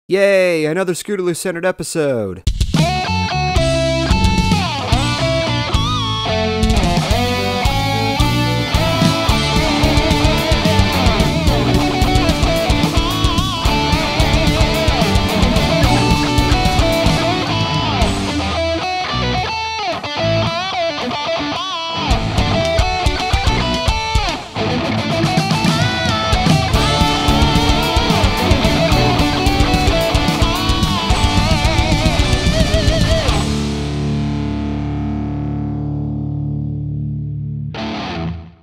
Yay, another Scootaloo-centered episode!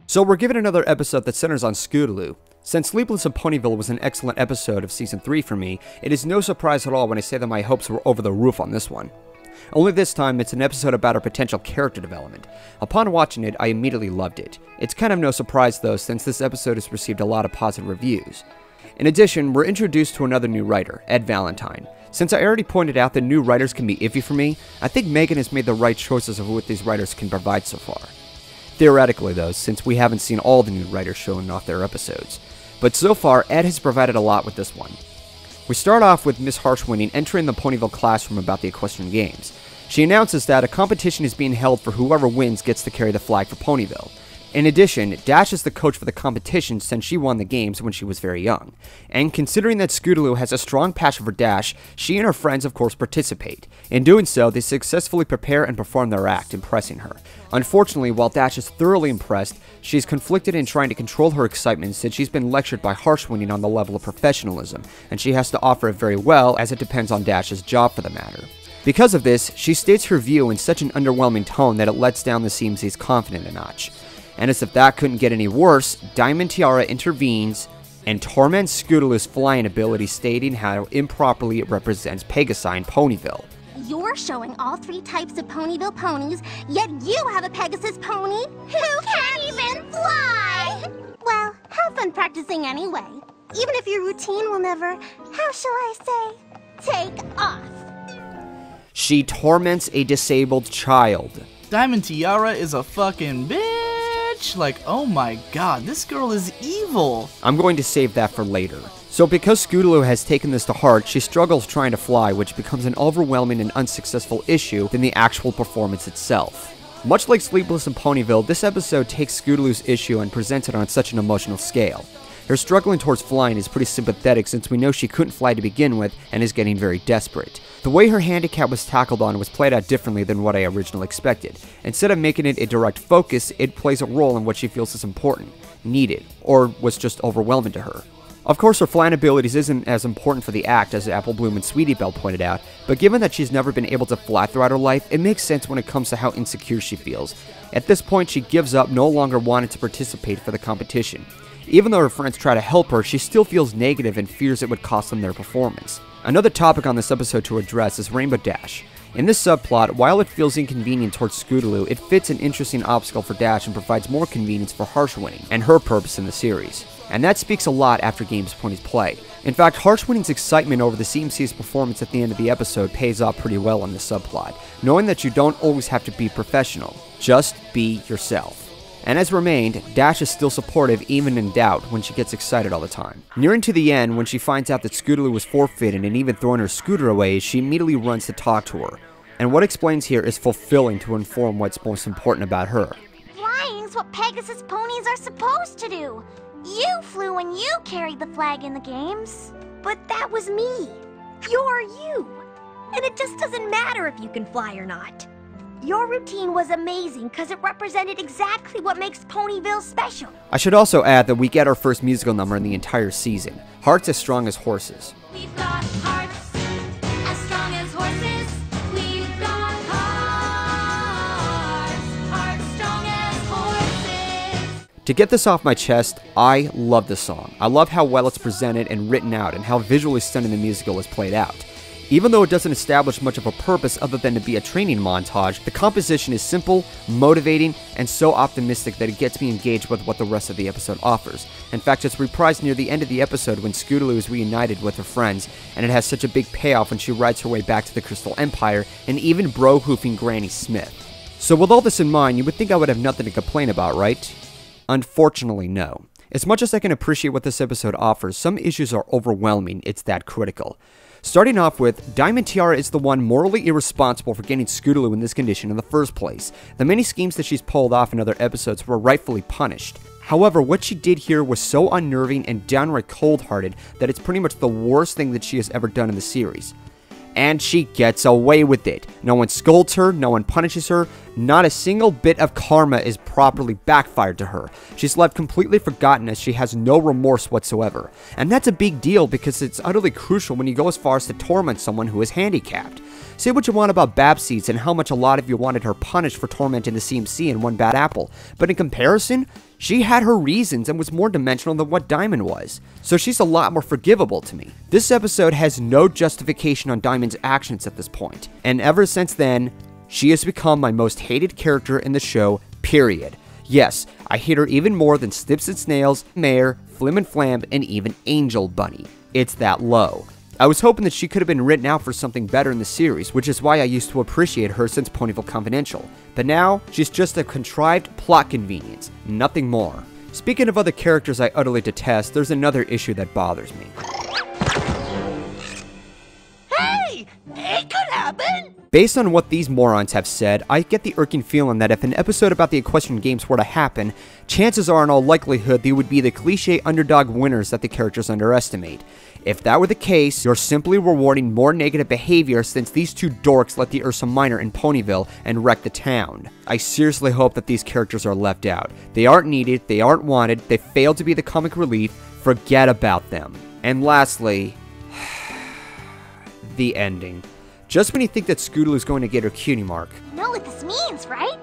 So we're given another episode that centers on Scootaloo. Since Sleepless in Ponyville was an excellent episode of Season 3 for me, it is no surprise at all when I say that my hopes were over the roof on this one. Only this time, it's an episode about our potential character development. Upon watching it, I immediately loved it. It's kind of no surprise though, since this episode has received a lot of positive reviews. In addition, we're introduced to another new writer, Ed Valentine. Since I already pointed out that new writers can be iffy for me, I think Megan has made the right choices of what these writers can provide so far. Theoretically though, since we haven't seen all the new writers showing off their episodes. But so far, Ed has provided a lot with this one. We start off with Miss Harshwinning entering the Ponyville classroom about the equestrian games. She announces that a competition is being held for whoever wins gets to carry the flag for Ponyville. In addition, Dash is the coach for the competition since she won the games when she was very young. And considering that Scootaloo has a strong passion for Dash, she and her friends of course participate. In doing so, they successfully prepare and perform their act, impressing her. Unfortunately, while Dash is thoroughly impressed, she's conflicted in trying to control her excitement since she's been lectured by Harshwinning on the level of professionalism, and she has to offer it very well as it depends on Dash's job for the matter. Because of this, she states her view in such an underwhelming tone that it lets down the CMC's confidence a notch. And as if that couldn't get any worse, Diamond Tiara intervenes and torments Scootaloo's flying ability, stating how improperly it represents Pegasi in Ponyville. You're showing all three types of Ponyville ponies, yet you have a Pegasus pony who can't even fly! Well, have fun practicing anyway. Even if your routine will never, how shall I say, take off. She torments a disabled child. Diamond Tiara is a fucking bitch. Like, oh my god, this girl is evil. I'm going to save that for later. So because Scootaloo has taken this to heart, she struggles trying to fly, which becomes an overwhelming and unsuccessful issue than the actual performance itself. Much like Sleepless in Ponyville, this episode takes Scootaloo's issue and presents it on such an emotional scale. Her struggling towards flying is pretty sympathetic since we know she couldn't fly to begin with and is getting very desperate. The way her handicap was tackled on was played out differently than what I originally expected. Instead of making it a direct focus, it plays a role in what she feels is important, needed, or was just overwhelming to her. Of course, her flying abilities isn't as important for the act as Apple Bloom and Sweetie Belle pointed out, but given that she's never been able to fly throughout her life, it makes sense when it comes to how insecure she feels. At this point, she gives up, no longer wanting to participate for the competition. Even though her friends try to help her, she still feels negative and fears it would cost them their performance. Another topic on this episode to address is Rainbow Dash. In this subplot, while it feels inconvenient towards Scootaloo, it fits an interesting obstacle for Dash and provides more convenience for Harshwinning and her purpose in the series. And that speaks a lot after games ponies play. In fact, Harshwinning's excitement over the CMC's performance at the end of the episode pays off pretty well on this subplot, knowing that you don't always have to be professional, just be yourself. And as remained, Dash is still supportive even in doubt when she gets excited all the time. Nearing to the end, when she finds out that Scootaloo was forfeited and even throwing her scooter away, she immediately runs to talk to her. And what explains here is fulfilling to inform what's most important about her. Flying's what Pegasus ponies are supposed to do. You flew and you carried the flag in the games. But that was me. You're you. And it just doesn't matter if you can fly or not. Your routine was amazing because it represented exactly what makes Ponyville special. I should also add that we get our first musical number in the entire season, Hearts as Strong as Horses. We've got hearts as strong as horses. We've got hearts strong as horses. To get this off my chest, I love this song. I love how well it's presented and written out and how visually stunning the musical is played out. Even though it doesn't establish much of a purpose other than to be a training montage, the composition is simple, motivating, and so optimistic that it gets me engaged with what the rest of the episode offers. In fact, it's reprised near the end of the episode when Scootaloo is reunited with her friends, and it has such a big payoff when she rides her way back to the Crystal Empire, and even bro-hoofing Granny Smith. So with all this in mind, you would think I would have nothing to complain about, right? Unfortunately, no. As much as I can appreciate what this episode offers, some issues are overwhelming, it's that critical. Starting off with, Diamond Tiara is the one morally irresponsible for getting Scootaloo in this condition in the first place. The many schemes that she's pulled off in other episodes were rightfully punished. However, what she did here was so unnerving and downright cold-hearted that it's pretty much the worst thing that she has ever done in the series. And she gets away with it. No one scolds her, no one punishes her, not a single bit of karma is properly backfired to her. She's left completely forgotten as she has no remorse whatsoever. And that's a big deal because it's utterly crucial when you go as far as to torment someone who is handicapped. Say what you want about Babseeds and how much a lot of you wanted her punished for tormenting the CMC in one bad apple, but in comparison, she had her reasons and was more dimensional than what Diamond was, so she's a lot more forgivable to me. This episode has no justification on Diamond's actions at this point, and ever since then, she has become my most hated character in the show, period. Yes, I hate her even more than Snips and Snails, Mayor, Flim and Flam, and even Angel Bunny. It's that low. I was hoping that she could have been written out for something better in the series, which is why I used to appreciate her since Ponyville Confidential. But now, she's just a contrived plot convenience, nothing more. Speaking of other characters I utterly detest, there's another issue that bothers me. Hey! It could happen! Based on what these morons have said, I get the irking feeling that if an episode about the equestrian games were to happen, chances are in all likelihood they would be the cliche underdog winners that the characters underestimate. If that were the case, you're simply rewarding more negative behavior since these two dorks let the Ursa Minor in Ponyville and wreck the town. I seriously hope that these characters are left out. They aren't needed, they aren't wanted, they fail to be the comic relief, forget about them. And lastly, the ending. Just when you think that Scootaloo's going to get her cutie mark. You know what this means, right?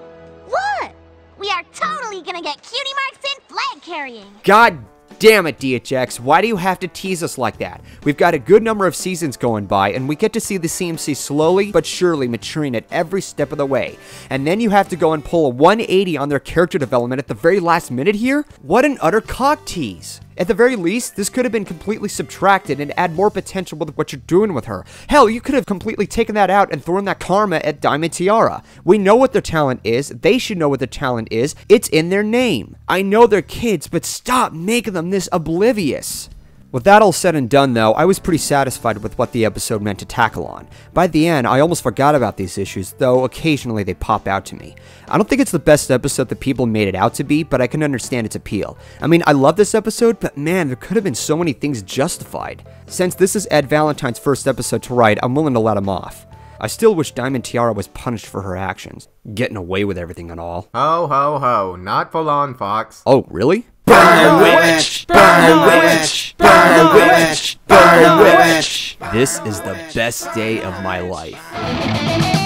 What? We are totally gonna get cutie marks in flag carrying. God damn it, DHX, why do you have to tease us like that? We've got a good number of seasons going by, and we get to see the CMC slowly but surely maturing at every step of the way. And then you have to go and pull a 180 on their character development at the very last minute here? What an utter cock tease. At the very least, this could have been completely subtracted and add more potential with what you're doing with her. Hell, you could have completely taken that out and thrown that karma at Diamond Tiara. We know what their talent is. They should know what their talent is. It's in their name. I know they're kids, but stop making them this oblivious. With that all said and done though, I was pretty satisfied with what the episode meant to tackle on. By the end, I almost forgot about these issues, though occasionally they pop out to me. I don't think it's the best episode that people made it out to be, but I can understand its appeal. I mean, I love this episode, but man, there could have been so many things justified. Since this is Ed Valentine's first episode to write, I'm willing to let him off. I still wish Diamond Tiara was punished for her actions. Getting away with everything and all. Ho ho ho, not full on, Fox. Oh, really? Burn the witch! Burn the witch! Burn the witch! Burn the witch! This is the best day of my life.